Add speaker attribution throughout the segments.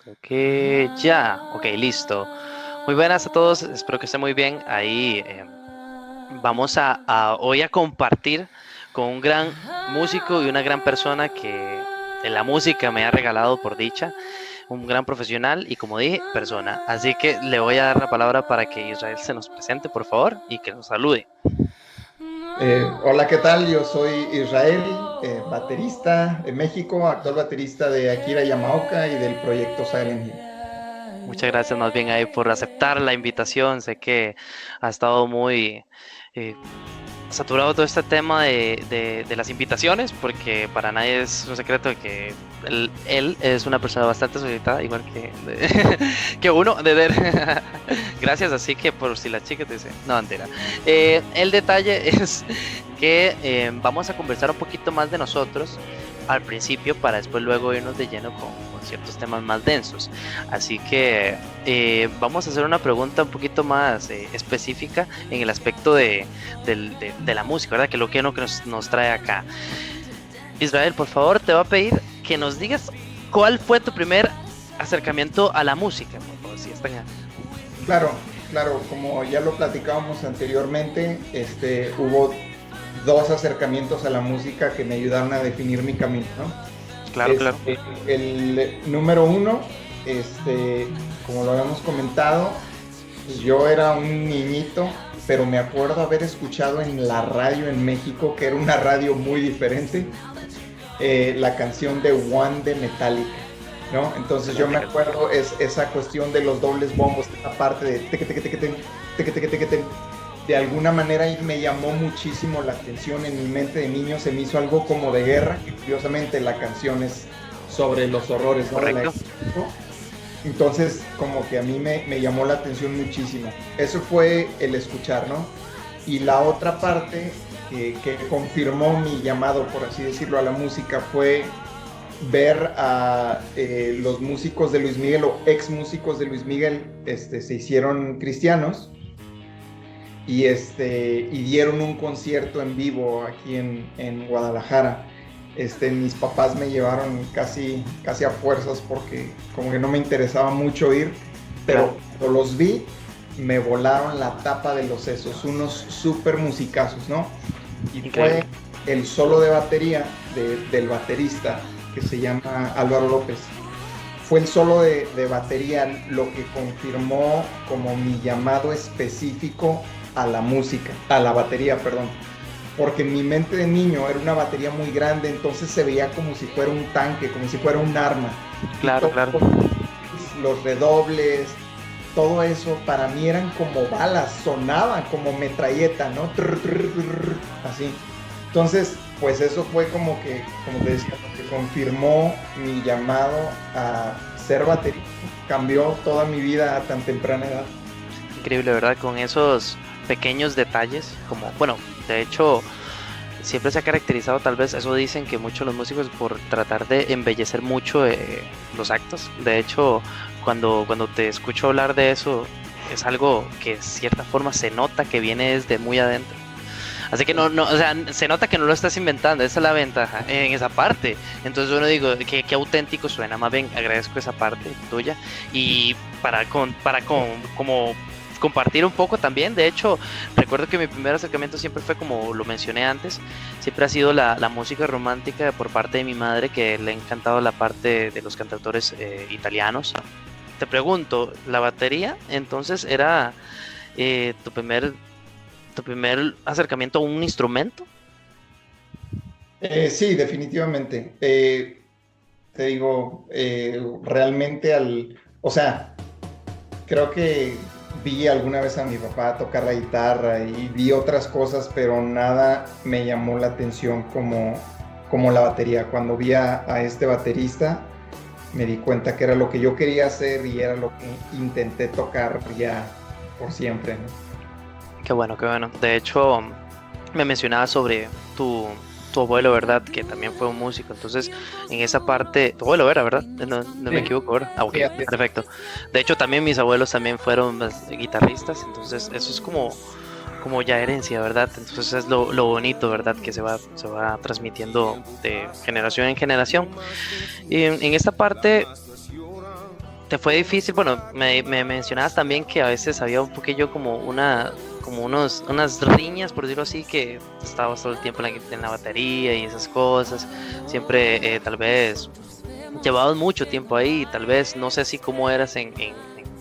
Speaker 1: Ok, ya. Ok, listo. Muy buenas a todos, espero que estén muy bien. Ahí vamos a hoy a compartir con un gran músico y una gran persona que en la música me ha regalado por dicha, un gran profesional y como dije, persona. Así que le voy a dar la palabra para que Israel se nos presente, por favor, y que nos salude.
Speaker 2: Hola, ¿qué tal? Yo soy Israel, baterista en México, actual baterista de Akira Yamaoka y del proyecto Silent Hill.
Speaker 1: Muchas gracias más bien ahí por aceptar la invitación. Sé que ha estado muy eh, saturado todo este tema de las invitaciones, porque para nadie es un secreto que él es una persona bastante solicitada, igual que, que uno, de ver. Gracias, así que por si la chica te dice, no, entera. El detalle es que vamos a conversar un poquito más de nosotros al principio para después luego irnos de lleno con ciertos temas más densos. Así que vamos a hacer una pregunta un poquito más específica en el aspecto de la música, ¿verdad? Que es lo que nos trae acá. Israel, por favor, te va a pedir que nos digas cuál fue tu primer acercamiento a la música, por favor, si está bien.
Speaker 2: Claro, claro, como ya lo platicábamos anteriormente, hubo dos acercamientos a la música que me ayudaron a definir mi camino, ¿no?
Speaker 1: Claro, claro.
Speaker 2: El número uno, como lo habíamos comentado, pues yo era un niñito, pero me acuerdo haber escuchado en la radio en México, que era una radio muy diferente, la canción de One de Metallica, ¿no? Entonces yo me
Speaker 1: Excelente canción.
Speaker 2: acuerdo esa cuestión de los dobles bombos, aparte de teque, teque, teque, ten, teque, teque, teque, ten. De alguna manera me llamó muchísimo la atención en mi mente de niño, se me hizo algo como de guerra, que curiosamente la canción es sobre los horrores, ¿no? De la
Speaker 1: Correcto.
Speaker 2: guerra. Entonces, como que a mí me llamó la atención muchísimo. Eso fue el escuchar, ¿no? Y la otra parte que confirmó mi llamado, por así decirlo, a la música fue ver a los músicos de Luis Miguel o ex músicos de Luis Miguel se hicieron cristianos y dieron un concierto en vivo aquí en Guadalajara. Mis papás me llevaron casi a fuerzas porque como que no me interesaba mucho ir,
Speaker 1: Claro.
Speaker 2: pero cuando los vi me volaron la tapa de los sesos, unos súper musicazos, ¿no? Y
Speaker 1: Increíble.
Speaker 2: fue el solo de batería del baterista que se llama Álvaro López. Fue el solo de batería lo que confirmó como mi llamado específico a la música, a la batería, perdón. Porque en mi mente de niño era una batería muy grande, entonces se veía como si fuera un tanque, como si fuera un arma. Y
Speaker 1: Claro,
Speaker 2: todos
Speaker 1: claro.
Speaker 2: los redobles, todo eso para mí eran como balas, sonaban como metralleta, ¿no? Trr, trr, trr, así. Entonces, pues eso fue como que, como te decía, que confirmó mi llamado a ser baterista. Cambió toda mi vida a tan temprana edad.
Speaker 1: Increíble, ¿verdad? Con esos pequeños detalles, como, bueno, de hecho, siempre se ha caracterizado, tal vez, eso dicen que muchos los músicos por tratar de embellecer mucho los actos. De hecho, cuando te escucho hablar de eso, es algo que de cierta forma se nota que viene desde muy adentro. Así que no, o sea, se nota que no lo estás inventando, esa es la ventaja en esa parte. Entonces uno digo, qué auténtico suena, más bien agradezco esa parte tuya. Y como compartir un poco también, de hecho, recuerdo que mi primer acercamiento siempre fue como lo mencioné antes, siempre ha sido la música romántica por parte de mi madre, que le ha encantado la parte de los cantautores italianos. Te pregunto, ¿la batería entonces era eh, tu primer tu primer acercamiento a un instrumento?
Speaker 2: Sí, definitivamente. Te digo, realmente o sea, creo que vi alguna vez a mi papá tocar la guitarra y vi otras cosas, pero nada me llamó la atención como la batería. Cuando vi a este baterista, me di cuenta que era lo que yo quería hacer y era lo que intenté tocar ya por siempre, ¿no?
Speaker 1: Qué bueno, qué bueno. De hecho, me mencionabas sobre tu abuelo, ¿verdad? Que también fue un músico. Entonces, en esa parte, tu abuelo era, ¿verdad? No me
Speaker 2: Sí,
Speaker 1: equivoco, ¿verdad? Ah, ok,
Speaker 2: sí, así es.
Speaker 1: perfecto. De hecho, también mis abuelos también fueron guitarristas. Entonces, eso es como ya herencia, ¿verdad? Entonces es lo bonito, ¿verdad? Que se va transmitiendo de generación en generación. Y en esta parte, te fue difícil, bueno, me mencionabas también que a veces había un poquillo como unas riñas, por decirlo así, que estabas todo el tiempo en la batería y esas cosas, siempre tal vez llevabas mucho tiempo ahí, tal vez, no sé si cómo eras en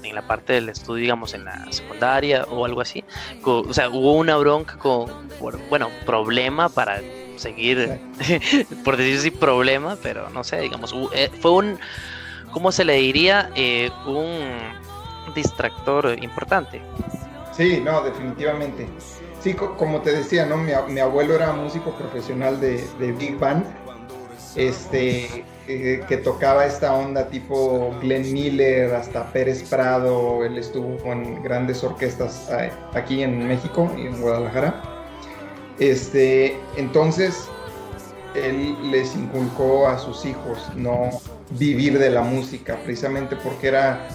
Speaker 1: la parte del estudio, digamos, en la secundaria o algo así, o sea, hubo una bronca bueno, problema para seguir, por decir así, problema, pero no sé, digamos, fue ¿cómo se le diría? Un distractor importante.
Speaker 2: Sí, no, definitivamente. Sí, como te decía, ¿no? Mi abuelo era músico profesional de Big Band, que tocaba esta onda tipo Glenn Miller, hasta Pérez Prado. Él estuvo con grandes orquestas aquí en México y en Guadalajara. Entonces, él les inculcó a sus hijos no vivir de la música, precisamente porque era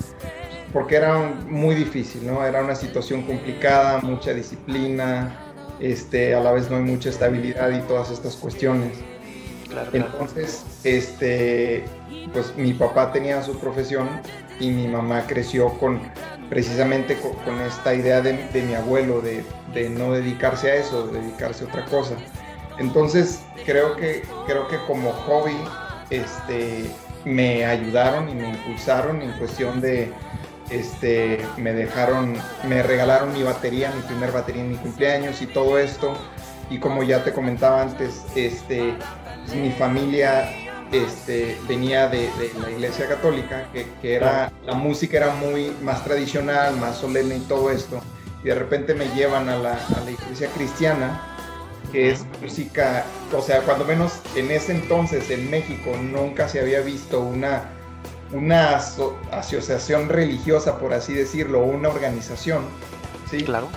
Speaker 2: muy difícil, ¿no? Era una situación complicada, mucha disciplina, a la vez no hay mucha estabilidad y todas estas cuestiones.
Speaker 1: Claro, claro.
Speaker 2: Entonces, pues mi papá tenía su profesión y mi mamá creció precisamente con esta idea de mi abuelo de no dedicarse a eso, de dedicarse a otra cosa. Entonces, creo que como hobby, me ayudaron y me impulsaron en cuestión de, me regalaron mi primer batería en mi cumpleaños y todo esto. Y como ya te comentaba antes, mi familia venía de la Iglesia Católica, que era, la música era muy más tradicional, más solemne y todo esto. Y de repente me llevan a la Iglesia Cristiana, que es música, o sea, cuando menos en ese entonces en México nunca se había visto una asociación religiosa, por así decirlo, una organización, ¿sí? Claro.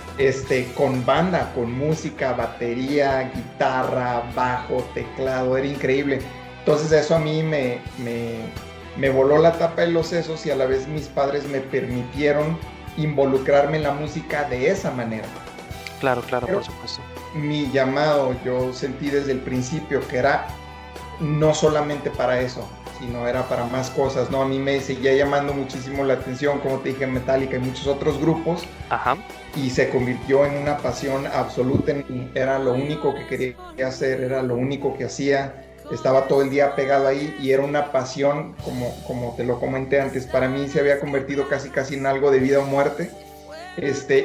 Speaker 2: Con banda, con música, batería, guitarra, bajo, teclado, era increíble. Entonces eso a mí me voló la tapa de los sesos y a la vez mis padres me permitieron involucrarme en la música de esa manera.
Speaker 1: Claro, claro, por supuesto.
Speaker 2: Mi llamado, yo sentí desde el principio que era no solamente para eso, sino era para más cosas, ¿no? A mí me seguía llamando muchísimo la atención, como te dije, Metallica y muchos otros grupos.
Speaker 1: Ajá.
Speaker 2: Y se convirtió en una pasión absoluta en mí. Era lo único que quería hacer, era lo único que hacía. Estaba todo el día pegado ahí y era una pasión, como te lo comenté antes, para mí se había convertido casi en algo de vida o muerte.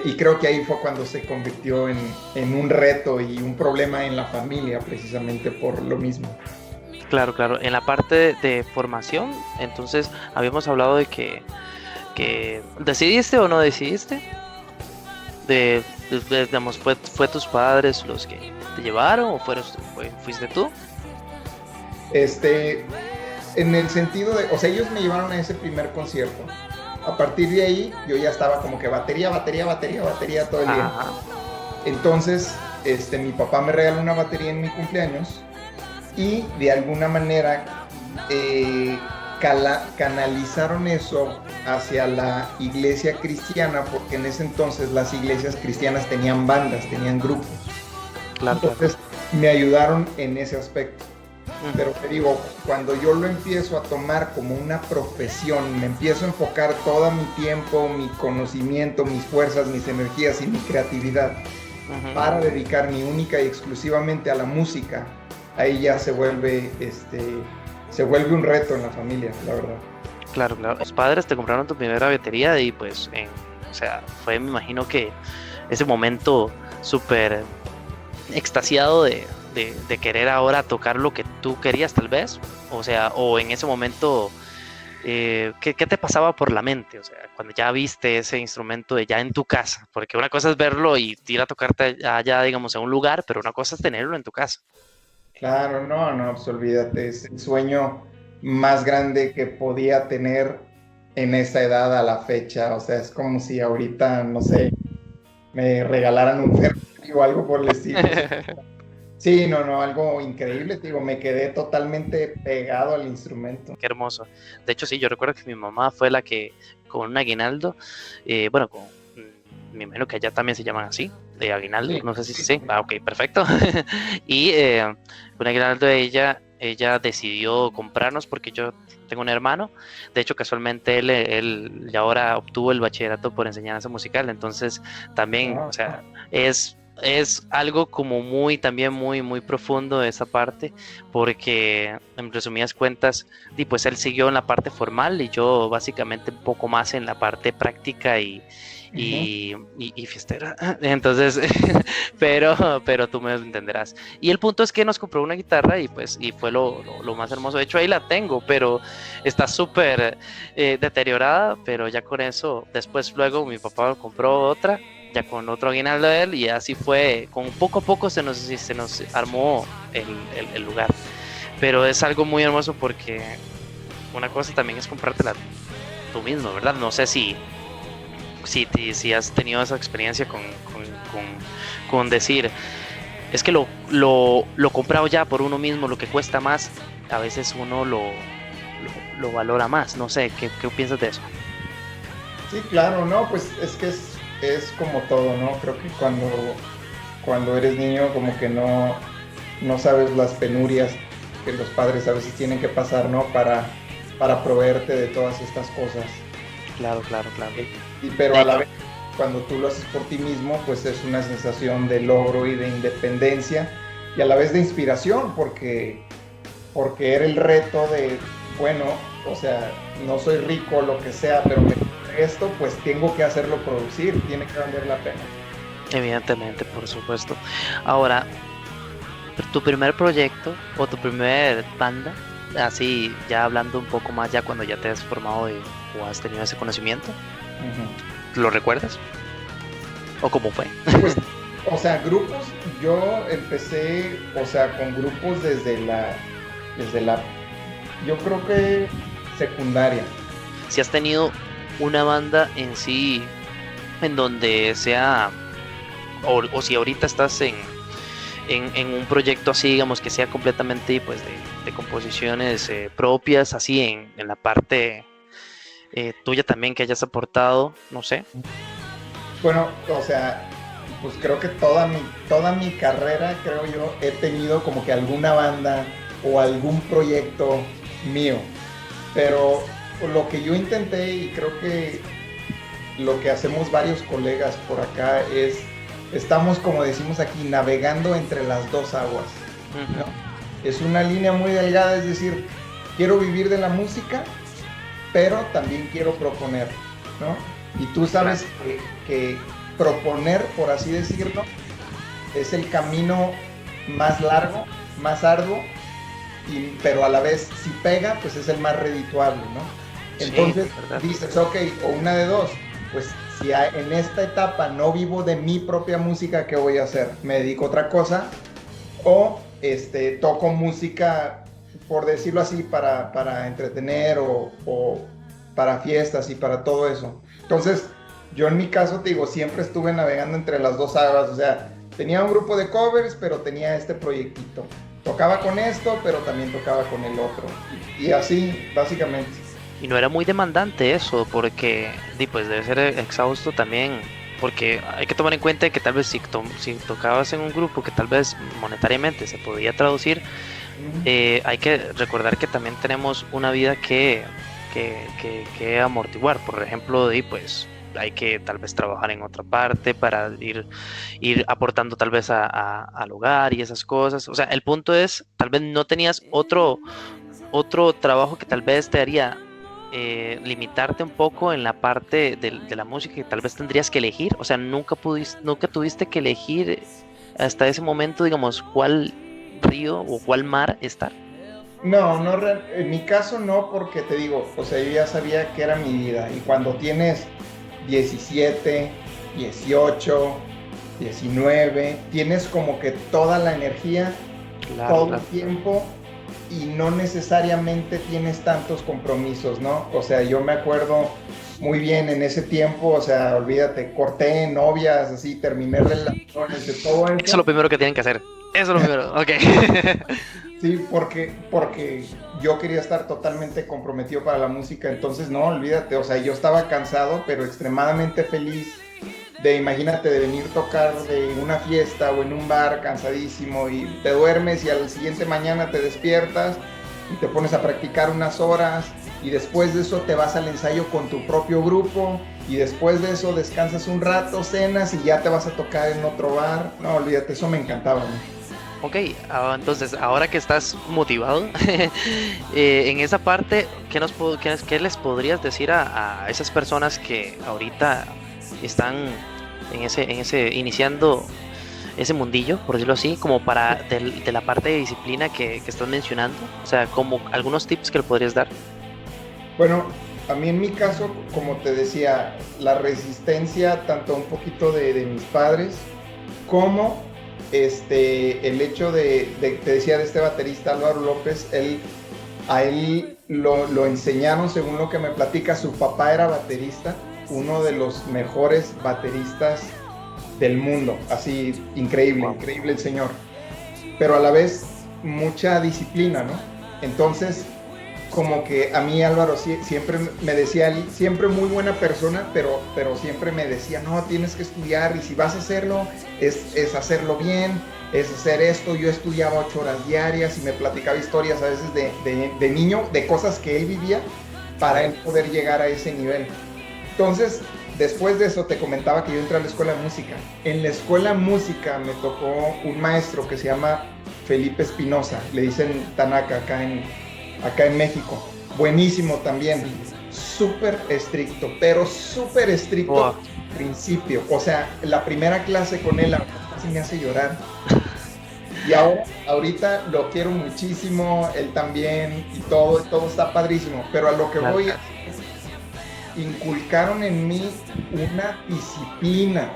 Speaker 2: Y creo que ahí fue cuando se convirtió en un reto y un problema en la familia, precisamente por lo mismo.
Speaker 1: Claro, claro. En la parte de formación, entonces habíamos hablado de que ¿decidiste o no decidiste? Digamos, ¿fue tus padres los que te llevaron o fuiste tú?
Speaker 2: En el sentido de, o sea, ellos me llevaron a ese primer concierto. A partir de ahí, yo ya estaba como que batería todo el día. Ajá. Entonces, mi papá me regaló una batería en mi cumpleaños y de alguna manera canalizaron eso hacia la iglesia cristiana, porque en ese entonces las iglesias cristianas tenían bandas, tenían grupos. Claro, entonces me ayudaron en ese aspecto. Pero te digo, cuando yo lo empiezo a tomar como una profesión, me empiezo a enfocar todo mi tiempo, mi conocimiento, mis fuerzas, mis energías y mi creatividad para dedicarme única y exclusivamente a la música, ahí ya se vuelve un reto en la familia, la verdad.
Speaker 1: Claro, claro. Los padres te compraron tu primera batería y pues, o sea, fue, me imagino que ese momento súper extasiado de querer ahora tocar lo que tú querías, tal vez. O sea, o en ese momento, ¿qué te pasaba por la mente? O sea, cuando ya viste ese instrumento ya en tu casa, porque una cosa es verlo y ir a tocarte allá, digamos, en un lugar, pero una cosa es tenerlo en tu casa.
Speaker 2: Claro, no, pues olvídate, es el sueño más grande que podía tener en esa edad a la fecha. O sea, es como si ahorita, no sé, me regalaran un Ferrari o algo por el estilo. Sí, no, algo increíble, digo, me quedé totalmente pegado al instrumento.
Speaker 1: Qué hermoso. De hecho, sí, yo recuerdo que mi mamá fue la que con un aguinaldo, bueno, me imagino que allá también se llaman así, de aguinaldo, sí. No sé si sí. Ok, perfecto. Y con aguinaldo ella decidió comprarnos, porque yo tengo un hermano, de hecho casualmente él ya ahora obtuvo el bachillerato por enseñanza musical, entonces también, o sea, es algo como muy, también muy, muy profundo esa parte, porque en resumidas cuentas, y pues él siguió en la parte formal y yo básicamente un poco más en la parte práctica y fiestera. Entonces, pero tú me entenderás. Y el punto es que nos compró una guitarra y pues y fue lo más hermoso. De hecho, ahí la tengo, pero está súper deteriorada, pero ya con eso, después luego mi papá compró otra ya con otro aguinaldo de él y así fue, con poco a poco se nos armó el lugar. Pero es algo muy hermoso porque una cosa también es comprártela tú mismo, ¿verdad? No sé si has tenido esa experiencia con decir, es que lo comprado ya por uno mismo, lo que cuesta más, a veces uno lo valora más. No sé, ¿qué piensas de eso?
Speaker 2: Sí, claro, no, pues es que es como todo, ¿no? Creo que cuando eres niño como que no sabes las penurias que los padres a veces tienen que pasar, ¿no? Para proveerte de todas estas cosas.
Speaker 1: Claro.
Speaker 2: Pero a la vez, cuando tú lo haces por ti mismo, pues es una sensación de logro y de independencia y a la vez de inspiración, porque era el reto de, bueno, o sea, no soy rico, lo que sea, pero esto, pues tengo que hacerlo producir, tiene que valer la pena.
Speaker 1: Evidentemente, por supuesto. Ahora, tu primer proyecto o tu primer banda, así ya hablando un poco más ya cuando ya te has formado o has tenido ese conocimiento, ¿lo recuerdas? ¿O cómo fue?
Speaker 2: Pues, o sea, grupos, yo empecé, o sea, con grupos desde la, yo creo que secundaria.
Speaker 1: Si has tenido una banda en sí, en donde sea, o si ahorita estás en un proyecto así, digamos, que sea completamente pues de composiciones propias, así en la parte tuya también que hayas aportado, no sé.
Speaker 2: Bueno, o sea, pues creo que toda mi carrera, creo yo, he tenido como que alguna banda o algún proyecto mío. Pero lo que yo intenté y creo que lo que hacemos varios colegas por acá es, estamos como decimos aquí, navegando entre las dos aguas, ¿no? Es una línea muy delgada, es decir, quiero vivir de la música, pero también quiero proponer, ¿no? Y tú sabes que proponer, por así decirlo, es el camino más largo, más arduo, pero a la vez si pega, pues es el más redituable, ¿no? Entonces sí, dices, ok, o una de dos, pues si en esta etapa no vivo de mi propia música, ¿qué voy a hacer? ¿Me dedico a otra cosa? O toco música, por decirlo así, para entretener o para fiestas y para todo eso. Entonces, yo en mi caso, te digo, siempre estuve navegando entre las dos aguas, o sea, tenía un grupo de covers, pero tenía este proyectito. Tocaba con esto, pero también tocaba con el otro. Y así, básicamente.
Speaker 1: Y no era muy demandante eso, porque pues debe ser exhausto también, porque hay que tomar en cuenta que tal vez si tocabas en un grupo que tal vez monetariamente se podía traducir, hay que recordar que también tenemos una vida que amortiguar. Por ejemplo, pues hay que tal vez trabajar en otra parte para ir aportando tal vez al hogar y esas cosas. O sea, el punto es, tal vez no tenías otro trabajo que tal vez te haría limitarte un poco en la parte de la música que tal vez tendrías que elegir. O sea, nunca tuviste que elegir hasta ese momento, digamos, cuál río o cuál mar estar.
Speaker 2: No, en mi caso no, porque te digo, o sea, yo ya sabía que era mi vida. Y cuando tienes 17, 18, 19, tienes como que toda la energía, todo el tiempo, y no necesariamente tienes tantos compromisos, ¿no? O sea, yo me acuerdo muy bien en ese tiempo, o sea, olvídate, corté novias, así, terminé relaciones, de todo eso.
Speaker 1: Eso es lo primero que tienen que hacer. Eso es lo primero, ok.
Speaker 2: Sí, porque yo quería estar totalmente comprometido para la música, entonces no, olvídate, o sea, yo estaba cansado, pero extremadamente feliz de, imagínate, de venir a tocar de una fiesta o en un bar cansadísimo y te duermes y al siguiente mañana te despiertas y te pones a practicar unas horas y después de eso te vas al ensayo con tu propio grupo y después de eso descansas un rato, cenas y ya te vas a tocar en otro bar. No, olvídate, eso me encantaba, ¿no?
Speaker 1: Ok, entonces ahora que estás motivado en esa parte, ¿qué les podrías decir a esas personas que ahorita están iniciando ese mundillo, por decirlo así, como de la parte de disciplina que estás mencionando? O sea, como algunos tips que le podrías dar.
Speaker 2: Bueno, a mí en mi caso, como te decía, la resistencia tanto un poquito de mis padres como el hecho te decía, de este baterista Álvaro López, a él lo enseñaron, según lo que me platica, su papá era baterista, uno de los mejores bateristas del mundo, así increíble,
Speaker 1: Wow.
Speaker 2: increíble el señor, pero a la vez mucha disciplina, ¿no? Entonces, como que a mí Álvaro siempre me decía, siempre muy buena persona, pero siempre me decía, no, tienes que estudiar y si vas a hacerlo, es hacerlo bien, es hacer esto. Yo estudiaba 8 horas diarias y me platicaba historias a veces de niño, de cosas que él vivía para él poder llegar a ese nivel. Entonces, después de eso te comentaba que yo entré a la escuela de música. En la escuela de música me tocó un maestro que se llama Felipe Espinosa, le dicen Tanaka acá en México. Buenísimo también, súper estricto, pero súper estricto
Speaker 1: Wow.
Speaker 2: al principio. O sea, la primera clase con él casi me hace llorar. Y ahorita lo quiero muchísimo, él también, y todo está padrísimo. Pero a lo que
Speaker 1: Claro.
Speaker 2: voy es, inculcaron en mí una disciplina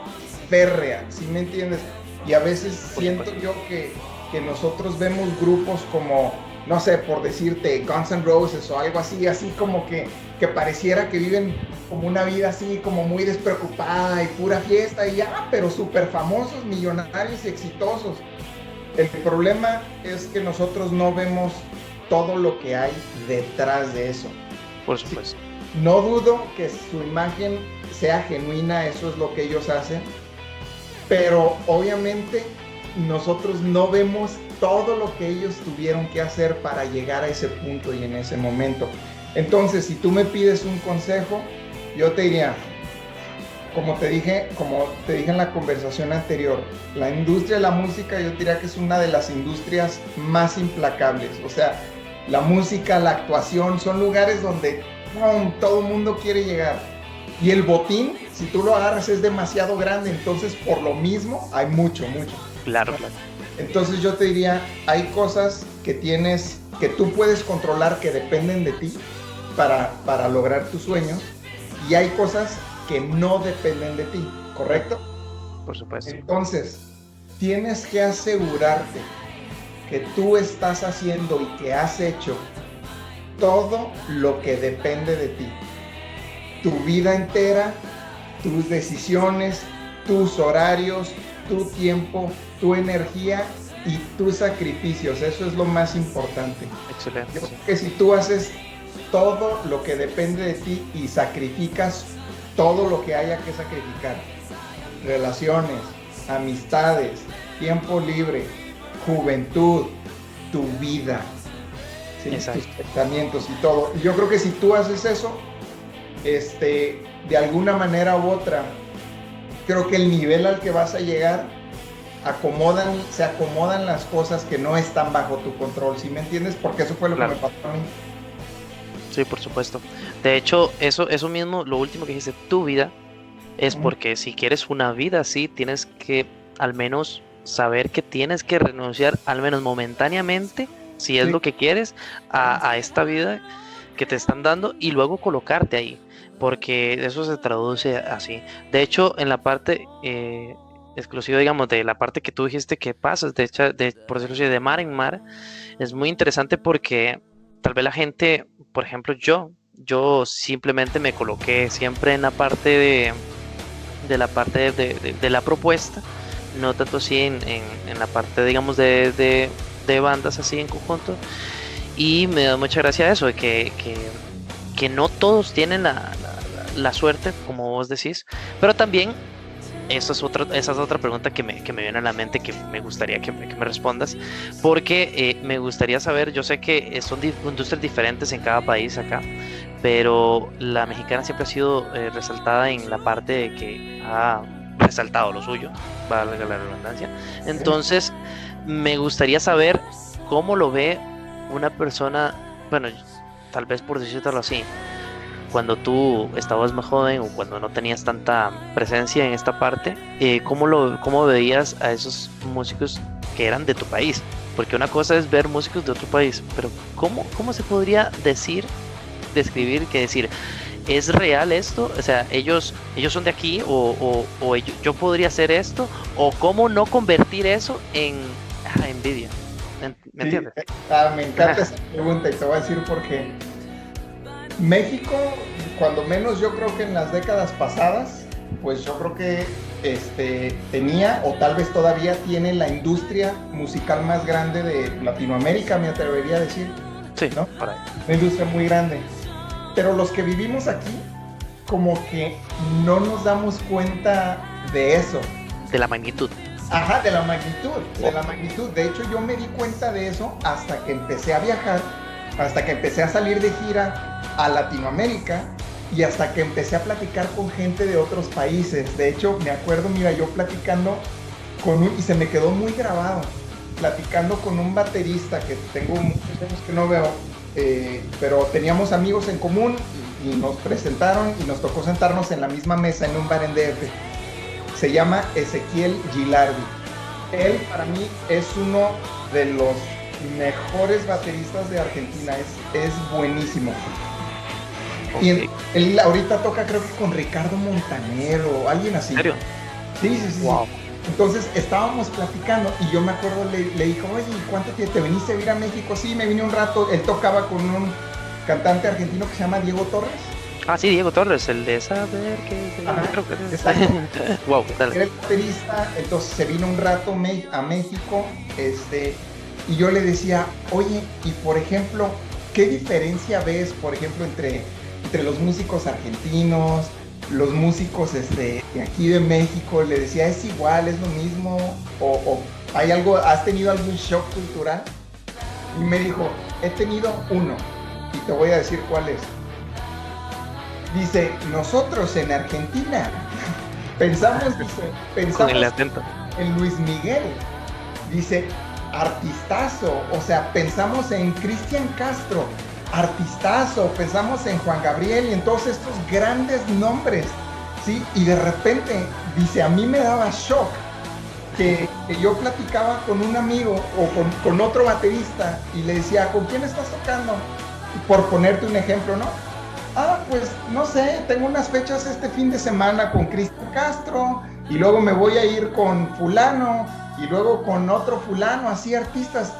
Speaker 2: férrea, ¿sí me entiendes? Y a veces
Speaker 1: Por
Speaker 2: siento
Speaker 1: supuesto.
Speaker 2: yo que nosotros vemos grupos como, no sé, por decirte, Guns N' Roses o algo así, así como que pareciera que viven como una vida así, como muy despreocupada y pura fiesta y ya, pero súper famosos, millonarios y exitosos. El problema es que nosotros no vemos todo lo que hay detrás de eso.
Speaker 1: Por
Speaker 2: Sí,
Speaker 1: supuesto.
Speaker 2: no dudo que su imagen sea genuina, eso es lo que ellos hacen, pero obviamente nosotros no vemos todo lo que ellos tuvieron que hacer para llegar a ese punto y en ese momento. Entonces, si tú me pides un consejo, yo te diría, como te dije en la conversación anterior, la industria de la música yo diría que es una de las industrias más implacables. O sea, la música, la actuación, son lugares donde ¡pum!, todo el mundo quiere llegar. Y el botín, si tú lo agarras, es demasiado grande. Entonces, por lo mismo, hay mucho, mucho.
Speaker 1: Claro, claro.
Speaker 2: Entonces yo te diría, hay cosas que tú puedes controlar que dependen de ti para lograr tus sueños y hay cosas que no dependen de ti, ¿correcto?
Speaker 1: Por supuesto.
Speaker 2: Entonces, tienes que asegurarte que tú estás haciendo y que has hecho todo lo que depende de ti. Tu vida entera, tus decisiones, tus horarios, tu tiempo, tu energía y tus sacrificios. Eso es lo más importante.
Speaker 1: Excelente.
Speaker 2: Yo
Speaker 1: Sí.
Speaker 2: creo que si tú haces todo lo que depende de ti y sacrificas todo lo que haya que sacrificar, relaciones, amistades, tiempo libre, juventud, tu vida, ¿sí?
Speaker 1: Exacto.
Speaker 2: Tus pensamientos y todo. Y yo creo que si tú haces eso, de alguna manera u otra, creo que el nivel al que vas a llegar, se acomodan las cosas que no están bajo tu control, ¿sí me entiendes? Porque eso fue lo
Speaker 1: Claro.
Speaker 2: que me pasó a mí.
Speaker 1: Sí, por supuesto. De hecho, eso mismo, lo último que dijiste, tu vida, es
Speaker 2: Ujú.
Speaker 1: porque si quieres una vida así, tienes que al menos saber que tienes que renunciar, al menos momentáneamente, si es
Speaker 2: Sí,
Speaker 1: lo que quieres, a esta vida que te están dando y luego colocarte ahí, porque eso se traduce así. De hecho, en la parte exclusiva, digamos, de la parte que tú dijiste que pasas, de hecho, por decirlo así, de mar en mar, es muy interesante porque tal vez la gente, por ejemplo, yo simplemente me coloqué siempre en la parte de la parte de la propuesta, no tanto así en la parte, digamos, de bandas así en conjunto. Y me da mucha gracia eso, de que no todos tienen la suerte, como vos decís, pero también esa es otra pregunta que me viene a la mente, que me gustaría que me respondas, porque me gustaría saber, yo sé que son industrias diferentes en cada país acá, pero la mexicana siempre ha sido resaltada en la parte de que ha resaltado lo suyo, valga la redundancia.
Speaker 2: Sí.
Speaker 1: Entonces, me gustaría saber cómo lo ve una persona, bueno, tal vez por decirlo así, cuando tú estabas más joven o cuando no tenías tanta presencia en esta parte, ¿cómo veías a esos músicos que eran de tu país? Porque una cosa es ver músicos de otro país, pero ¿cómo se podría describir, que decir, ¿es real esto? O sea, ellos son de aquí yo podría hacer esto, o cómo no convertir eso en envidia. ¿Me
Speaker 2: Sí,
Speaker 1: entiendes?
Speaker 2: me encanta esa pregunta y te voy a decir por qué. México, cuando menos yo creo que en las décadas pasadas, pues yo creo que tenía o tal vez todavía tiene la industria musical más grande de Latinoamérica, me atrevería a decir,
Speaker 1: Sí,
Speaker 2: ¿no?
Speaker 1: por ahí.
Speaker 2: Una industria muy grande. Pero los que vivimos aquí, como que no nos damos cuenta de eso.
Speaker 1: De la magnitud.
Speaker 2: Ajá, de la magnitud, de la magnitud. De hecho, yo me di cuenta de eso hasta que empecé a viajar, hasta que empecé a salir de gira a Latinoamérica y hasta que empecé a platicar con gente de otros países. De hecho, me acuerdo, mira, yo platicando y se me quedó muy grabado, platicando con un baterista que tengo muchos años que no veo, pero teníamos amigos en común y nos presentaron y nos tocó sentarnos en la misma mesa en un bar en DF. Se llama Ezequiel Gilardi. Él para mí es uno de los mejores bateristas de Argentina, es buenísimo. Y
Speaker 1: Ok.
Speaker 2: él ahorita toca creo que con Ricardo Montaner o alguien así.
Speaker 1: ¿En serio?
Speaker 2: Sí, sí, sí.
Speaker 1: Wow.
Speaker 2: Entonces estábamos platicando y yo me acuerdo, le dijo, oye, ¿cuánto te viniste a vivir a México? Sí, me vine un rato. Él tocaba con un cantante argentino que se llama Diego Torres.
Speaker 1: Ah, sí, Diego Torres, el de saber que...
Speaker 2: Ajá,
Speaker 1: creo que es.
Speaker 2: exacto.
Speaker 1: Wow,
Speaker 2: Era
Speaker 1: dale.
Speaker 2: el baterista, entonces se vino un rato a México, y yo le decía, oye, y por ejemplo, ¿qué diferencia ves, por ejemplo, entre los músicos argentinos, los músicos de aquí de México? Le decía, ¿es igual, es lo mismo? ¿O hay algo, has tenido algún shock cultural? Y me dijo, he tenido uno, y te voy a decir cuál es. Dice, nosotros en Argentina pensamos, dice,
Speaker 1: Con el
Speaker 2: pensamos
Speaker 1: acento.
Speaker 2: en Luis Miguel, dice, artistazo, o sea, pensamos en Cristian Castro, artistazo, pensamos en Juan Gabriel y en todos estos grandes nombres, ¿sí? Y de repente, dice, a mí me daba shock que yo platicaba con un amigo o con otro baterista y le decía, ¿con quién estás tocando? Por ponerte un ejemplo, ¿no? Ah, pues no sé, tengo unas fechas este fin de semana con Cristian Castro y luego me voy a ir con fulano y luego con otro fulano, así artistas.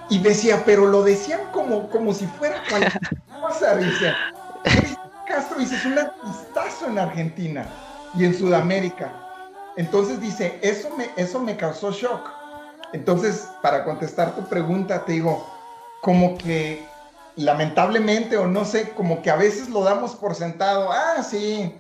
Speaker 2: Y decía, pero lo decían como si fuera cualquier cosa, dice. Cristian Castro, dice, es un artistazo en Argentina y en Sudamérica. Entonces dice, eso me causó shock. Entonces, para contestar tu pregunta, te digo, como que lamentablemente o no sé, como que a veces lo damos por sentado, ah, sí,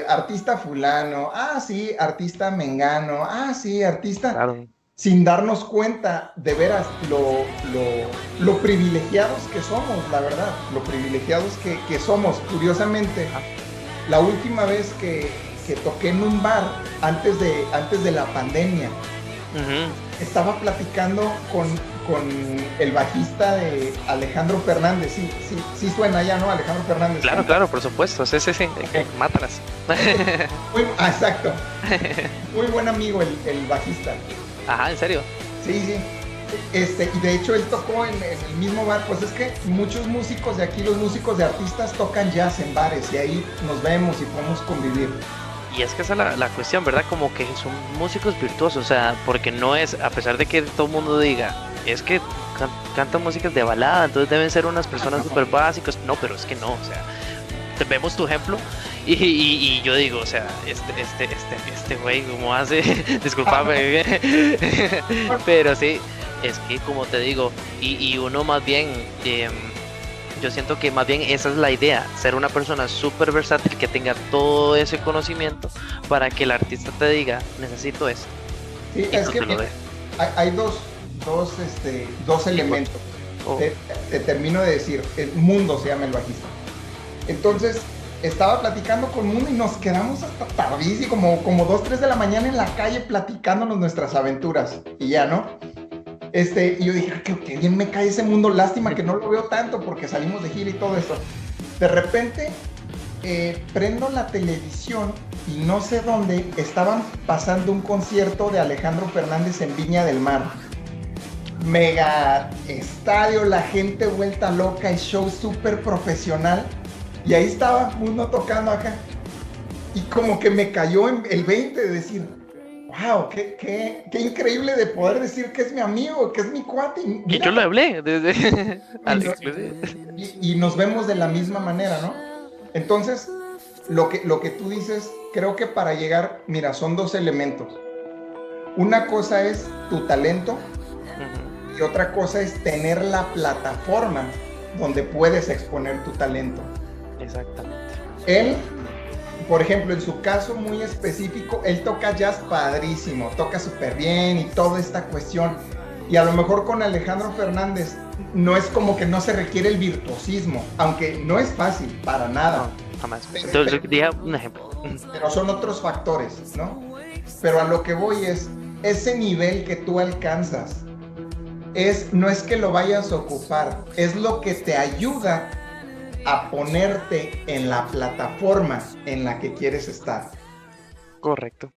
Speaker 2: artista fulano, ah, sí, artista mengano, ah, sí, artista,
Speaker 1: Claro.
Speaker 2: sin darnos cuenta de veras lo privilegiados que somos, la verdad, lo privilegiados que somos. Curiosamente,
Speaker 1: Ah,
Speaker 2: la última vez que toqué en un bar antes de la pandemia,
Speaker 1: ujú.
Speaker 2: estaba platicando con el bajista de Alejandro Fernández. Sí, sí, sí suena ya, ¿no? Alejandro Fernández.
Speaker 1: Claro,
Speaker 2: Canta.
Speaker 1: claro, por supuesto. Sí, sí, sí.
Speaker 2: Ok.
Speaker 1: Mátalas.
Speaker 2: Exacto. Muy buen amigo el bajista.
Speaker 1: Ajá, ¿en serio?
Speaker 2: Sí, sí. Y de hecho él tocó en el mismo bar. Pues es que muchos músicos de aquí, los músicos de artistas, tocan jazz en bares y ahí nos vemos y podemos convivir.
Speaker 1: Y es que esa es la cuestión, ¿verdad? Como que son músicos virtuosos, o sea, porque no es, a pesar de que todo el mundo diga, es que cantan músicas de balada, entonces deben ser unas personas súper básicas. No, pero es que no, o sea, vemos tu ejemplo y yo digo, o sea, este güey, ¿cómo hace? Disculpame, pero sí, es que como te digo, y uno más bien Yo siento que más bien esa es la idea, ser una persona súper versátil que tenga todo ese conocimiento para que el artista te diga, necesito esto,
Speaker 2: Sí,
Speaker 1: y
Speaker 2: es
Speaker 1: tú
Speaker 2: que
Speaker 1: te lo
Speaker 2: mira,
Speaker 1: des.
Speaker 2: hay dos
Speaker 1: Y por-
Speaker 2: elementos.
Speaker 1: oh,
Speaker 2: Te termino de decir, el Mundo se llama el bajista. Entonces, estaba platicando con Mundo y nos quedamos hasta tardísimo, como 2, 3 de la mañana en la calle platicándonos nuestras aventuras. Y ya, ¿no? Y yo dije, qué bien me cae ese Mundo, lástima que no lo veo tanto porque salimos de gira y todo eso. De repente, prendo la televisión y no sé dónde estaban pasando un concierto de Alejandro Fernández en Viña del Mar. Mega estadio, la gente vuelta loca, el show súper profesional. Y ahí estaba uno tocando acá. Y como que me cayó el 20 de decir, wow, qué increíble de poder decir que es mi amigo, que es mi cuate. Y
Speaker 1: que yo
Speaker 2: mira,
Speaker 1: le hablé desde
Speaker 2: y,
Speaker 1: al
Speaker 2: no-
Speaker 1: inclusive.
Speaker 2: y nos vemos de la misma manera, ¿no? Entonces, lo que tú dices, creo que para llegar, mira, son dos elementos. Una cosa es tu talento
Speaker 1: Ujú,
Speaker 2: y otra cosa es tener la plataforma donde puedes exponer tu talento.
Speaker 1: exactamente.
Speaker 2: Él, por ejemplo, en su caso muy específico, él toca jazz padrísimo, toca súper bien y toda esta cuestión. Y a lo mejor con Alejandro Fernández no es como que no se requiere el virtuosismo, aunque no es fácil, para nada.
Speaker 1: No, jamás.
Speaker 2: Pero,
Speaker 1: Entonces, dije un ejemplo.
Speaker 2: pero son otros factores, ¿no? Pero a lo que voy es, ese nivel que tú alcanzas, no es que lo vayas a ocupar, es lo que te ayuda a ponerte en la plataforma en la que quieres estar.
Speaker 1: Correcto.